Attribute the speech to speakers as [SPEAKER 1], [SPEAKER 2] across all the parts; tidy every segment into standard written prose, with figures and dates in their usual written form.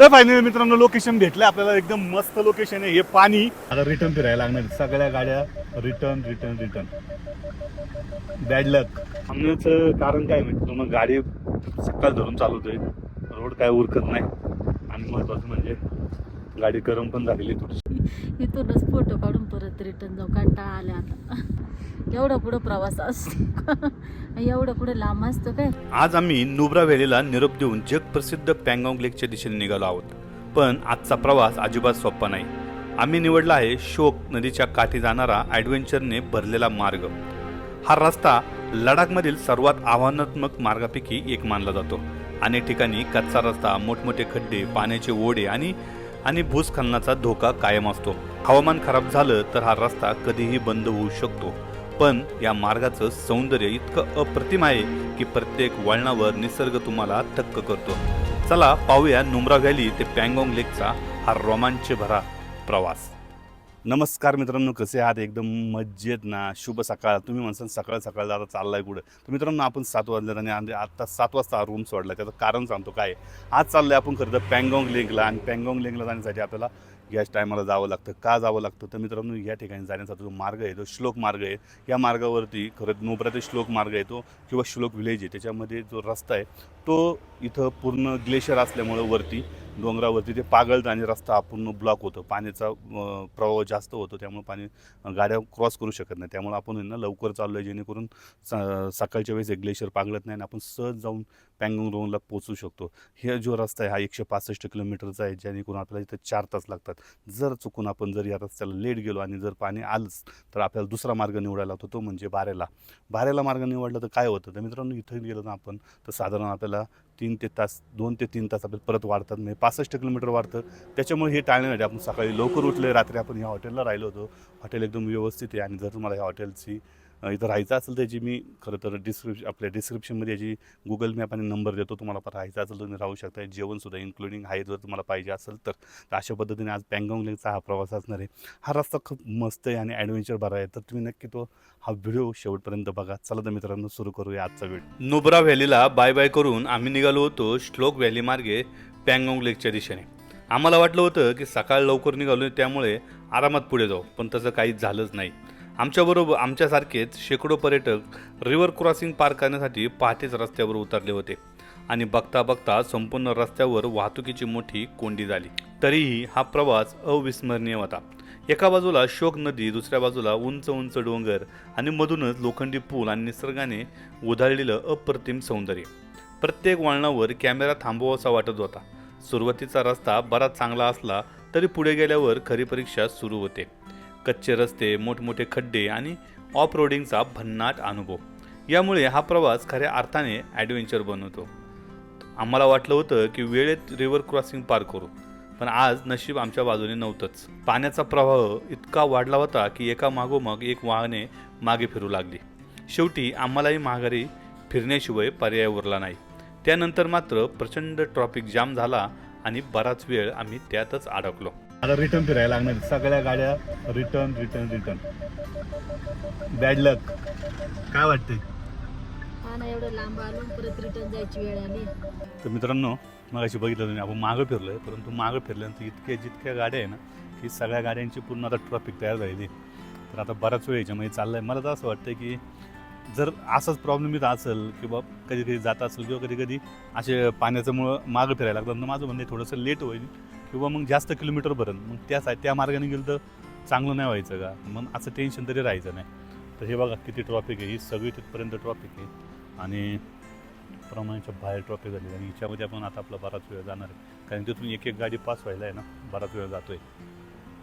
[SPEAKER 1] तर फायनली मित्रांनो लोकेशन भेटलं आपल्याला, एकदम मस्त लोकेशन आहे. हे पाणी आता रिटर्न फिरायला लागणार, सगळ्या गाड्या रिटर्न रिटर्न रिटर्न. बॅड लक. थांबण्याचं कारण काय माहिती तुम्हाला, गाडी सकाळ धरून चालवतोय, रोड काय उरकत नाही, आणि महत्वाचं म्हणजे गाडी गरम पण झालेली थोडीशी.
[SPEAKER 2] इथूनच फोटो काढून परत रिटर्न जाऊ, कंटाळा आला आता. एवढा पुढं प्रवास असतो, एवढं पुढे लांब असतं काय.
[SPEAKER 3] आज आम्ही नुब्रा व्हॅलीला निरोप देऊन जगप्रसिद्ध पँगॉंग लेकच्या दिशेने निघालो आहोत. पण आजचा प्रवास अजिबात सोपा नाही. आम्ही निवडला आहे शोक नदीच्या काठी जाणारा ॲडव्हेंचरने भरलेला मार्ग. हा रस्ता लडाखमधील सर्वात आव्हानात्मक मार्गापैकी एक मानला जातो. अनेक ठिकाणी कच्चा रस्ता, मोठमोठे खड्डे, पाण्याचे ओढे आणि भूस्खलनाचा धोका कायम असतो. हवामान खराब झालं तर हा रस्ता कधीही बंद होऊ शकतो. पण या मार्गाचं सौंदर्य इतकं अप्रतिम आहे की प्रत्येक वळणावर निसर्ग तुम्हाला थक्क करतो. चला पाहूया नुब्रा व्हॅली ते पँगॉंग लेकचा हा रोमांच भरा प्रवास.
[SPEAKER 1] नमस्कार मित्रांनो, कसे आहात? एकदम मज्जेत ना? शुभ सकाळ. तुम्ही म्हणसाल सकाळ सकाळ आता चाललाय कुठं? तर मित्रांनो, आपण 7 वाजले आणि आता 7 वाजता रूम सोडला. त्याचं कारण सांगतो काय. आज चाललंय आपण खरं तर पँगॉंग लेकला, आणि पँगॉंग लेकला जाण्यासाठी आपल्याला याच टायमाला जावं लागतं. का जावं लागतं तर मित्रांनो, या ठिकाणी जाण्याचा जो मार्ग आहे तो श्लोक मार्ग आहे. या मार्गावरती खरं नुब्रा ते श्लोक मार्ग आहे तो, किंवा श्लोक विलेज आहे, त्याच्यामध्ये जो रस्ता आहे तो इथं पूर्ण ग्लेशियर असल्यामुळं वरती डोंगरावरती ते पागळतं आणि रस्ता पूर्ण ब्लॉक होतो. पाण्याचा प्रवाह जास्त होतो, त्यामुळे पाणी गाड्या क्रॉस करू शकत नाही. त्यामुळे आपण ना लवकर चाललो आहे, जेणेकरून सकाळच्या वेळेस ग्लेशियर पागळत नाही आणि आपण सहज जाऊन पँगॉंग रोडला पोहोचू शकतो. हे जो रस्ता आहे हा 165 किलोमीटरचा आहे, जेणेकरून आपल्याला इथं 4 तास लागतात. जर चुकून आपण जर या रस्त्याला लेट गेलो आणि जर पाणी आलंच तर आपल्याला दुसरा मार्ग निवडायला होतो, तो म्हणजे बारेला मार्ग निवडला तर काय होतं तर मित्रांनो, इथं गेलो ना आपण तर साधारण आपल्याला 2 ते 3 तास आपल्याला परत वाढतात. म्हणजे 65 किलोमीटर वाढतं. त्याच्यामुळे हे टाळण्यासाठी आपण सकाळी लवकर उठले. रात्री आपण ह्या हॉटेलला राहिलो होतो. हॉटेल एकदम व्यवस्थित आहे, आणि जर तुम्हाला ह्या हॉटेलची इथं राहायचं असेल त्याची मी खरं तर आपल्या डिस्क्रिप्शनमध्ये याची गुगल मॅप आणि नंबर देतो. तुम्हाला पण राहायचं असेल तर तुम्ही राहू शकता. जेवणसुद्धा इन्क्लुडिंग आहे जर तुम्हाला पाहिजे असेल तर. अशा पद्धतीने आज पँगॉंग लेकचा हा प्रवास असणार आहे. हा रस्ता खूप मस्त आहे आणि ॲडव्हेंचर भरा आहे, तर तुम्ही नक्की तो हा व्हिडिओ शेवटपर्यंत बघा. चला तर मित्रांनो, सुरू करूया आजचा व्हिडिओ.
[SPEAKER 3] नुब्रा व्हॅलीला बाय बाय करून आम्ही निघालो होतो श्लोक व्हॅली मार्गे पँगॉंग लेकच्या दिशेने. आम्हाला वाटलं होतं की सकाळ लवकर निघालो त्यामुळे आरामात पुढे जाऊ, पण तसं काहीच झालंच नाही. आमच्याबरोबर आमच्यासारखेच शेकडो पर्यटक रिव्हर क्रॉसिंग पार करण्यासाठी पहाटेच रस्त्यावर उतरले होते, आणि बघता बघता संपूर्ण रस्त्यावर वाहतुकीची मोठी कोंडी झाली. तरीही हा प्रवास अविस्मरणीय होता. एका बाजूला शोक नदी, दुसऱ्या बाजूला उंच उंच डोंगर, आणि मधूनच लोखंडी पूल आणि निसर्गाने उधळलेलं अप्रतिम सौंदर्य. प्रत्येक वळणावर कॅमेरा थांबवासा वाटत होता. सुरुवातीचा रस्ता बराच चांगला असला तरी पुढे गेल्यावर खरी परीक्षा सुरू होते. कच्चे रस्ते, मोठमोठे खड्डे आणि ऑफ रोडिंगचा भन्नाट अनुभव. यामुळे हा प्रवास खऱ्या अर्थाने ॲडव्हेंचर बनवतो. आम्हाला वाटलं होतं की वेळेत रिव्हर क्रॉसिंग पार करू, पण आज नशीब आमच्या बाजूने नव्हतंच. पाण्याचा प्रवाह इतका वाढला होता की एका मागोमाग एक वाहने मागे फिरू लागली. शेवटी आम्हालाही माघारी फिरण्याशिवाय पर्याय उरला नाही. त्यानंतर मात्र प्रचंड ट्रॅफिक जाम झाला आणि बराच वेळ आम्ही त्यातच अडकलो.
[SPEAKER 1] आता रिटर्न फिरायला लागणार, सगळ्या गाड्या रिटर्न रिटर्न रिटर्न. बॅड लक. काय वाटतंय?
[SPEAKER 2] हा ना, एवढं लांब आलो परत रिटर्न जायची वेळ आली.
[SPEAKER 1] तर मित्रांनो, मगाशी बघितलं तुम्ही, आपण मागं फिरलोय, परंतु मागं फिरल्यानंतर जितक्या गाड्या आहे ना, की सगळ्या गाड्यांची पूर्ण आता ट्रॅफिक तयार झालेली. तर आता बराच वेळ याच्यामध्ये चाललं आहे. मला तर असं वाटतं की जर असाच प्रॉब्लेम इथं असेल, किंवा कधी कधी जात असेल, किंवा कधी कधी असे पाण्याच्यामुळं मागं फिरायला लागतं, तर माझं म्हणणं थोडंसं लेट होईल, किंवा मग जास्त किलोमीटर भरेल. मग त्या मार्गाने गेलं तर चांगलं नाही व्हायचं का? मग असं टेन्शन तरी राहायचं नाही. तर हे बघा किती ट्रॉफिक आहे, ही सगळी तिथपर्यंत ट्रॉफिक आहे, आणि प्रमाणाच्या बाहेर ट्रॉफिक झाली. आणि हिच्यामध्ये आपण आता आपला बराच वेळ जाणार आहे, कारण तिथून एक एक गाडी पास व्हायला आहे ना, बराच वेळ जातो आहे.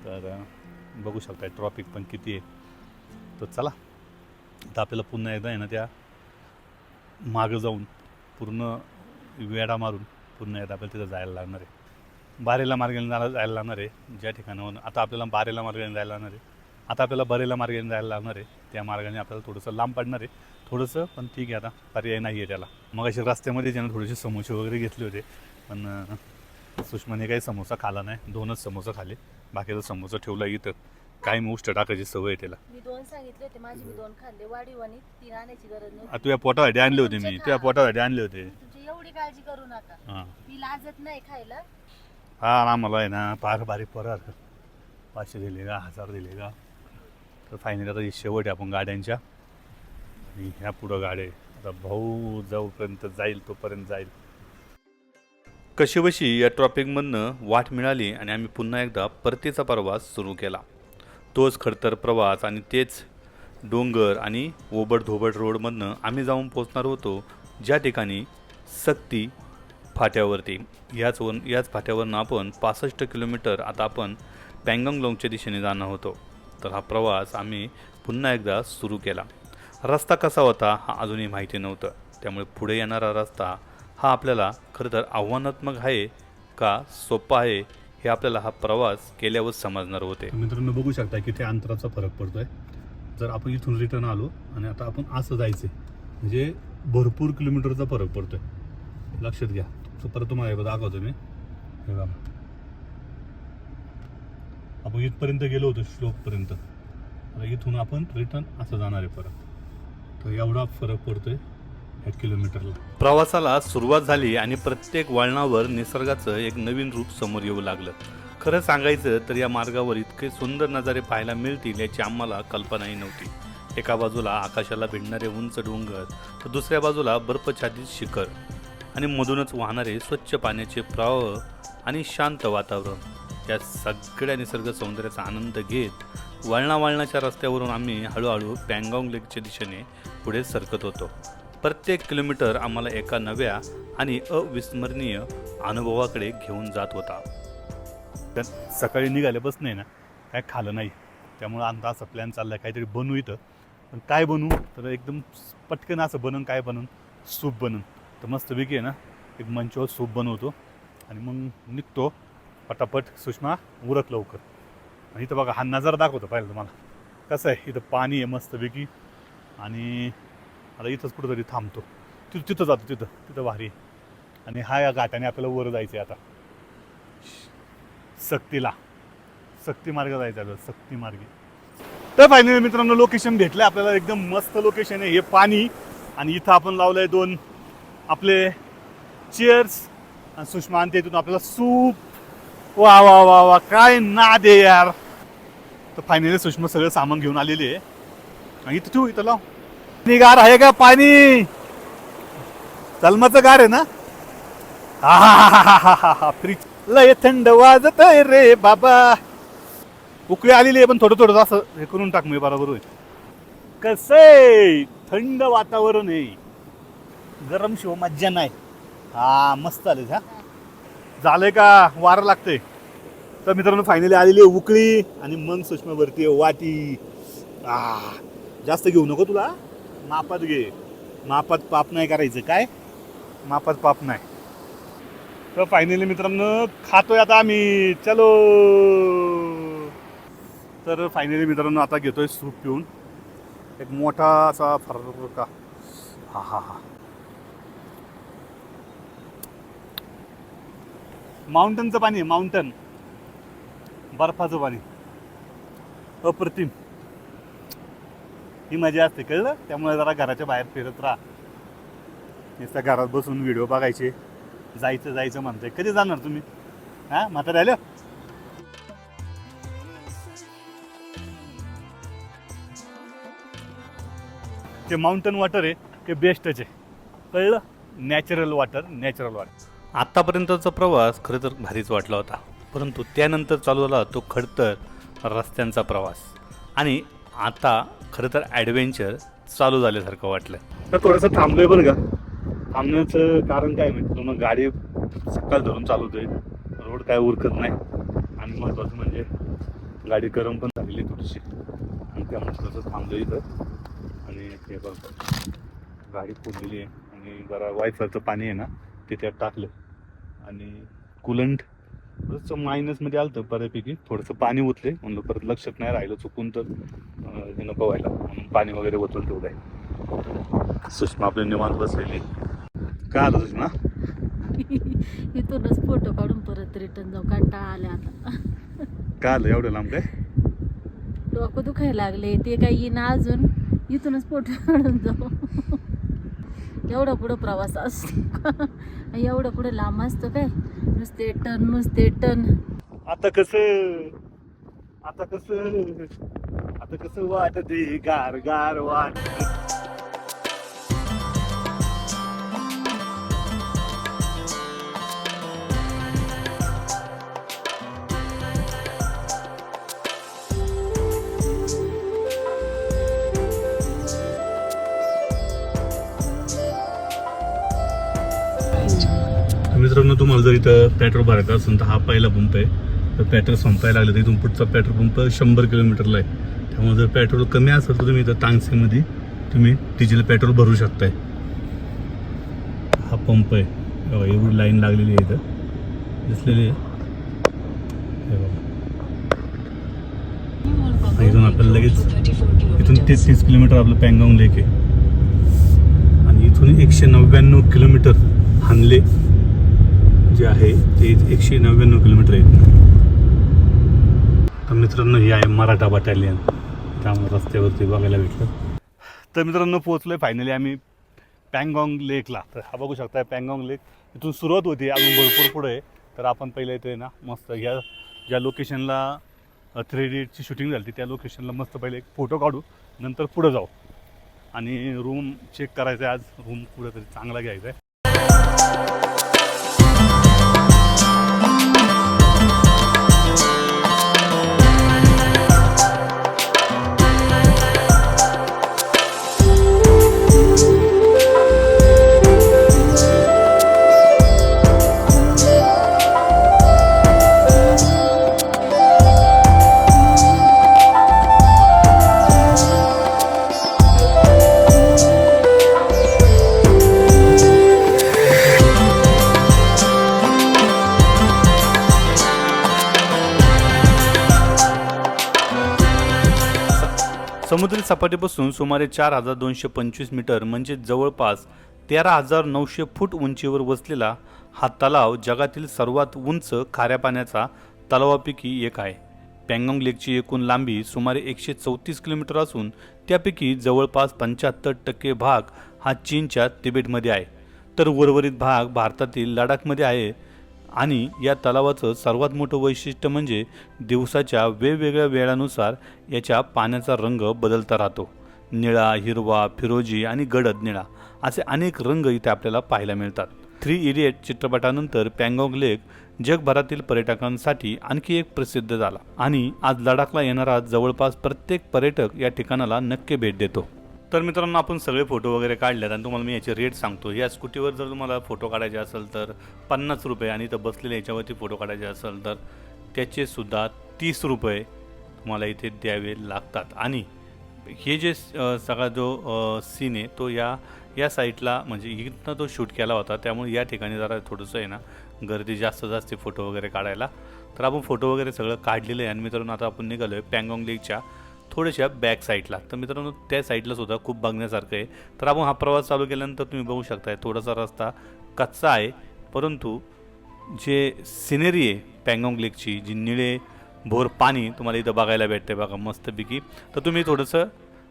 [SPEAKER 1] तर बघू शकताय ट्रॉफिक पण किती आहे. तर चला आता आपल्याला पुन्हा एकदा आहे ना त्या मागं जाऊन पूर्ण वेढा मारून पुन्हा एकदा आपल्याला तिथं जायला लागणार आहे. बारेला मार्गाने जायला लागणार आहे, ज्या ठिकाणाहून आता आपल्याला बारेला मार्गाने जायला लागणार आहे. आता आपल्याला बरेला मार्गाने जायला लागणार आहे. त्या मार्गाने आपल्याला थोडंसं लांब पडणार आहे, थोडंसं, पण ठीक आहे, आता पर्याय नाही आहे त्याला. मग अशा रस्त्यामध्ये ज्यानं थोडेसे समोसे वगैरे घेतले होते, पण सुषमाने काही समोसा खाला नाही. 2च समोसा खाले, बाकीचा समोसा ठेवला इथं. काय मोस्ट टाकायची सवय त्याला.
[SPEAKER 2] मी 2 सांगितले होते, माझी मी 2 खाल्ले. वाढीवानी 3 आणायची गरज नाही.
[SPEAKER 1] तुझ्या पोटासाठी आणले होते मी, तुझ्या पोटासाठी आणले होते.
[SPEAKER 2] तुझी एवढी काळजी करू नका.
[SPEAKER 1] हां,
[SPEAKER 2] मी लाजत नाही खायला.
[SPEAKER 1] हा आम्हाला आहे ना फार बारीक पगार 500 दिले का 1000 दिले का. तर फायनली आता ही शेवट आहे आपण गाड्यांच्या आणि ह्या पुढं गाड्या आहे. आता भाऊ जाऊपर्यंत जाईल तोपर्यंत जाईल.
[SPEAKER 3] कशीबशी या ट्रॉफिकमधनं वाट मिळाली आणि आम्ही पुन्हा एकदा परतीचा प्रवास सुरू केला. तोच खडतर प्रवास आणि तेच डोंगर आणि ओबड-धोबड रोडमधनं आम्ही जाऊन पोचणार होतो ज्या ठिकाणी सक्ती फाट्यावरती. याच फाट्यावरनं आपण 65 किलोमीटर आता आपण पँगॉन्ग लाँगच्या दिशेने जाणार होतो. तर हा प्रवास आम्ही पुन्हा एकदा सुरू केला. रस्ता कसा होता हा अजूनही माहिती नव्हतं, त्यामुळे पुढे येणारा रस्ता हा आपल्याला खरं तर आव्हानात्मक आहे का सोपा आहे हे आपल्याला हा प्रवास केल्यावर समजणार होते.
[SPEAKER 1] मित्रांनो बघू शकता किती अंतराचा फरक पडतोय. जर आपण इथून रिटर्न आलो आणि आता आपण असं जायचं म्हणजे भरपूर किलोमीटरचा फरक पडतोय. लक्षात घ्या. परत तुम्हाला दाखवतो मी. हे बघा आपण इथपर्यंत गेलो होतो श्लोकपर्यंत. आता इथून आपण रिटर्न असं जाणार आहे परत. तर एवढा फरक पडतोय 1 किलोमीटरला.
[SPEAKER 3] प्रवासाला सुरुवात झाली आणि प्रत्येक वळणावर निसर्गाचं एक नवीन रूप समोर येऊ लागलं. खरं सांगायचं तर या मार्गावर इतके सुंदर नजारे पाहायला मिळतील याची आम्हाला कल्पनाही नव्हती. एका बाजूला आकाशाला भिडणारे उंच डोंगर तर दुसऱ्या बाजूला बर्फाच्छादित शिखर आणि मधूनच वाहणारे स्वच्छ पाण्याचे प्रवाह आणि शांत वातावरण. या सगळ्या निसर्ग सौंदर्याचा आनंद घेत वळणाच्या रस्त्यावरून आम्ही हळूहळू पँगॉन्ग लेकच्या दिशेने पुढे सरकत होतो. प्रत्येक किलोमीटर आम्हाला एका नव्या आणि अविस्मरणीय अनुभवाकडे घेऊन जात होता.
[SPEAKER 1] त्यात सकाळी निघाल्यापासून नाही ना काय खाल्लं नाही, त्यामुळं आता असं प्लॅन चालला आहे काहीतरी बनवू इथं. पण काय बनवू तर एकदम पटकन असं बनवून काय बनवून सूप बनवून. तर मस्तपैकी आहे ना एक मंचावर सूप बनवतो आणि मग निघतो पटापट. सुषमा उरक लवकर. आणि इथं बघा हा नजारा दाखवतो पाहिलं तुम्हाला कसं आहे. इथं पाणी आहे मस्तपैकी आणि आता इथंच कुठंतरी थांबतो. तिथं जातो तिथं भारी आहे. आणि हा या घाटाने आपल्याला वर जायचं आहे आता सक्ती मार्ग जायचा आहे. सक्ती मार्गे. तर फायनली मित्रांनो लोकेशन भेटलं आपल्याला. एकदम मस्त लोकेशन आहे. हे पाणी आणि इथं आपण लावलंय 2 आपले चेअर्स आणि सुषमा आणते इथून आपल्याला सूप. वा वा वा वा काय नाद आहे यार. तर फायनली सुषमा सगळं सामान घेऊन आलेली आहे आणि इथं ठेवू इथं लाव. गार आहे का पाणी? चलमाचं गार आहे ना. हा फ्रीज लय थंड वाजत आहे रे बाबा. उकळी आलेली आहे पण थोडं असं हे करून टाक मी बरोबर होईल. कसं थंड वातावरण आहे. गरम शिव मज्जा नाही. हा मस्त आले. हा झालंय का वारं लागतंय. तर मित्रांनो फायनली आलेली आहे उकळी आणि मग सुषमा भरती वाटी. जास्त घेऊ नको तुला मापात घे. मापात पाप नाही करायचं. काय मापात पाप नाही. तर फायनली मित्रांनो खातोय आता आम्ही. चलो. तर फायनली मित्रांनो आता घेतोय सूप पिऊन. एक मोठा असा फरका. हा माउंटनचं पाणी आहे. माउंटन बर्फाचं पाणी अप्रतिम. ही मजा असते कळलं. त्यामुळे जरा घराच्या बाहेर फिरत राहा. नुसत्या घरात बसून व्हिडिओ बघायचे. जायचं म्हणतंय. कधी जाणार तुम्ही? हा म्हातारे राहिलं. ते माउंटन वॉटर आहे ते बेस्टच आहे कळलं. Natural water.
[SPEAKER 3] आत्तापर्यंतचा प्रवास खरं तर भारीच वाटला होता, परंतु त्यानंतर चालू झाला तो खडतर रस्त्यांचा प्रवास आणि आता खरं तर ॲडव्हेंचर चालू झाल्यासारखं वाटलं.
[SPEAKER 1] तर थोडंसं थांबलोय बरं का. थांबण्याचं कारण काय माहिती मग गाडी सकाळ धरून चालवतोय. रोड काय उरकत नाही आणि महत्त्वाचं म्हणजे गाडी गरम पण झालेली थोडीशी आणि त्यामुळे थोडंसं थांबलो इथं. आणि हे बघ गाडी फोडलेली आहे आणि जरा वायफरचं पाणी आहे ना ते त्यात टाकलं आणि कुलंट थोडंसं मायनसमध्ये आलं तर बऱ्यापैकी. थोडंसं पाणी ओतले म्हणलं परत लक्षात नाही राहिलं चुकून तर हे नको व्हायला म्हणून पाणी वगैरे ओतलं तेवढं आहे. सुषमा आपल्या निवांत बसलेली. काय आलं सुषमा?
[SPEAKER 2] इथूनच फोटो काढून परत रिटर्न जाऊ. कंटाळा आले आता.
[SPEAKER 1] काय आलं एवढं लांब? काय
[SPEAKER 2] डोकं दुखायला लागले. ते काही येईना अजून. इथूनच फोटो काढून जाऊ. एवढं पुढं प्रवास असतो. एवढं पुढं लांब असतं काय. नुसते टन.
[SPEAKER 1] आता कसं वाटते गार गार वाट. मित्रांनो, तुम्हाला जर इथं पेट्रोल भरायचं असेल तर हा पहिला पंप आहे. तर पेट्रोल संपायला लागलं तर इथून पुढचा पेट्रोल पंप 100 किलोमीटरला आहे. त्यामुळे जर पेट्रोल कमी असेल तर तुम्ही इथं तांगसेमध्ये तुम्ही डिझेल पेट्रोल भरू शकताय. हा पंप आहे, एवढी लाईन लागलेली आहे इथं दिसलेली आहे. इथून आपल्याला लगेच इथून 33 किलोमीटर आपलं पँगॉंग लेक आहे आणि इथून 199 किलोमीटर हानले जे आहे ते 199 किलोमीटर आहेत. तर मित्रांनो, हे आहे मराठा बटालियन, त्यामुळे रस्त्यावरती बघायला भेटलं. तर मित्रांनो, पोहोचलोय फायनली आम्ही पँगॉंग लेकला. तर हा बघू शकता पँगॉंग लेक इथून सुरुवात होती, अजून भरपूर पुढे आहे. तर आपण पहिले इथे ना मस्त ज्या लोकेशनला 3Dची शूटिंग झाली त्या लोकेशनला मस्त पहिले एक फोटो काढू, नंतर पुढं जाऊ आणि रूम चेक करायचं आहे. आज रूम कुठेतरी चांगला घ्यायचा आहे.
[SPEAKER 3] समुद्री सपाटीपासून सुमारे 4225 मीटर म्हणजे जवळपास 13,900 फूट उंचीवर वसलेला हा तलाव जगातील सर्वात उंच खाऱ्या पाण्याचा तलावापैकी एक आहे. पँगॉंग लेकची एकूण लांबी सुमारे 134 किलोमीटर असून त्यापैकी जवळपास 75% भाग हा चीनच्या तिबेटमध्ये आहे, तर उर्वरित भाग भारतातील लडाखमध्ये आहे. आणि या तलावाचं सर्वात मोठं वैशिष्ट्य म्हणजे दिवसाच्या वेगवेगळ्या वेळानुसार याच्या पाण्याचा रंग बदलता राहतो. निळा, हिरवा, फिरोजी आणि गडद निळा असे अनेक रंग इथे आपल्याला पाहायला मिळतात. 3 इडियट चित्रपटानंतर पँगॉंग लेक जगभरातील पर्यटकांसाठी आणखी एक प्रसिद्ध झाला आणि आज लडाखला येणारा जवळपास प्रत्येक पर्यटक या ठिकाणाला नक्की भेट देतो. तर मित्रांनो, आपण सगळे फोटो वगैरे काढलेत आणि तुम्हाला मी याचे रेट सांगतो. या स्कूटीवर जर तुम्हाला फोटो काढायचे असेल तर 50 रुपये आणि इथं बसलेले याच्यावरती फोटो काढायचे असेल तर त्याचेसुद्धा 30 रुपये तुम्हाला इथे द्यावे लागतात. आणि हे जे सगळा जो सीन आहे तो या साईडला म्हणजे इथनं तो शूट केला होता, त्यामुळे या ठिकाणी जरा थोडंसं आहे ना गर्दी जास्त फोटो वगैरे काढायला. तर आपण फोटो वगैरे सगळं काढलेलं आहे आणि मित्रांनो आता आपण निघालो आहे पँगॉंग लेकच्या थोड्याशा बॅक साईडला. तर मित्रांनो, त्या साईडला सुद्धा खूप बघण्यासारखं आहे. तर आपण हा प्रवास चालू केल्यानंतर तुम्ही बघू शकताय थोडासा रस्ता कच्चा आहे, परंतु जे सिनेरी आहे पँगॉंग लेकची, जी निळे भोर पाणी तुम्हाला इथं बघायला भेटते बघा मस्तपैकी. तर तुम्ही थोडंसं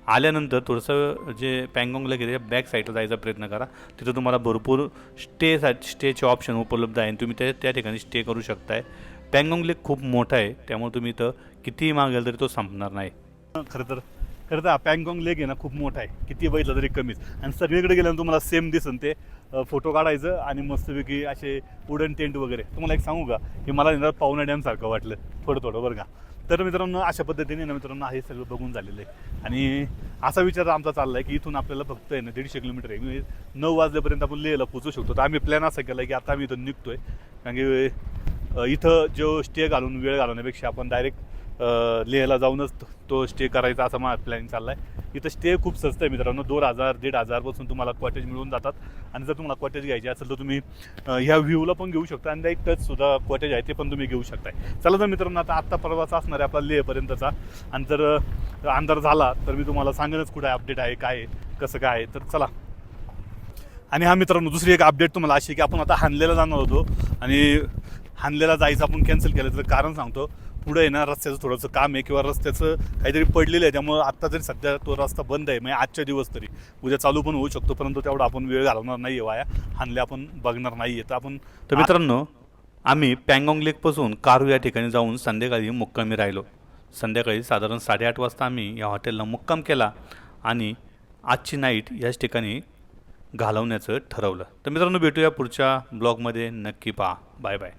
[SPEAKER 3] आल्यानंतर थोडंसं जे पँगॉंग लेक आहे त्याच्या बॅक साईडला जायचा प्रयत्न करा. तिथं तुम्हाला भरपूर स्टेचे ऑप्शन उपलब्ध आहे आणि तुम्ही त्या ठिकाणी स्टे करू शकताय. पँगॉंग लेक खूप मोठा आहे, त्यामुळे तुम्ही इथं कितीही मागेल तरी तो संपणार नाही.
[SPEAKER 1] खरं तर हा पँगॉंग लेक आहे ना खूप मोठा आहे, किती बघितलं तरी कमीच. आणि सगळीकडे गेल्यानंतर तुम्हाला सेम दिसन ते फोटो काढायचं आणि मस्तपैकी असे वुडन टेंट वगैरे. तुम्हाला एक सांगू का, हे मला येणार पावना डॅमसारखं वाटलं थोडं बरं का. तर मित्रांनो, अशा पद्धतीने ना मित्रांनो हे सगळं बघून झालेलं आहे आणि असा विचार आमचा चालला आहे की इथून आपल्याला फक्त आहे ना 150 किलोमीटर आहे, म्हणजे 9 वाजल्यापर्यंत आपण लेहला पोचू शकतो. तर आम्ही प्लॅन असा केला की आता आम्ही इथून निघतोय, कारण की इथं जो स्टे घालून वेळ घालवण्यापेक्षा आपण डायरेक्ट लेहला जाऊनच तो स्टे करायचा असा माझा प्लॅन चालला आहे. इथं स्टे खूप स्वस्त आहे मित्रांनो, 2000-1500 पासून तुम्हाला कॉटेज मिळून जातात. आणि जर तुम्हाला कॉटेज घ्यायचे असेल तर तुम्ही ह्या व्ह्यूला पण घेऊ शकता आणि एक टचसुद्धा कॉटेज आहे ते पण तुम्ही घेऊ शकताय. चला तर मित्रांनो, आत्ता प्रवास असणार आहे आपला लेहपर्यंतचा. आणि जर अंधार झाला तर मी तुम्हाला सांगेनच कुठे अपडेट आहे, काय कसं काय. तर चला. आणि हा मित्रांनो, दुसरी एक अपडेट तुम्हाला अशी की आपण आता हानलेला जाणार होतो आणि हानलेला जायचं आपण कॅन्सल केलं. तर कारण सांगतो, पुढे आहे ना रस्त्याचं थोडंसं काम आहे किंवा रस्त्याचं काहीतरी पडलेलं आहे, त्यामुळे आत्ता तरी सध्या तो रस्ता बंद आहे. म्हणजे आजच्या दिवस तरी, उद्या चालू पण होऊ शकतो, परंतु तेवढा आपण वेळ घालवणार नाही आहे वाया. हानले आपण बघणार नाही आहे. तर
[SPEAKER 3] मित्रांनो, आम्ही पँगॉंग लेकपासून कारू या ठिकाणी जाऊन संध्याकाळी मुक्कामी राहिलो. संध्याकाळी साधारण 8:30 वाजता आम्ही या हॉटेलला मुक्काम केला आणि आजची नाईट याच ठिकाणी घालवण्याचं ठरवलं. तर मित्रांनो, भेटूया पुढच्या ब्लॉगमध्ये. नक्की पहा. Bye bye.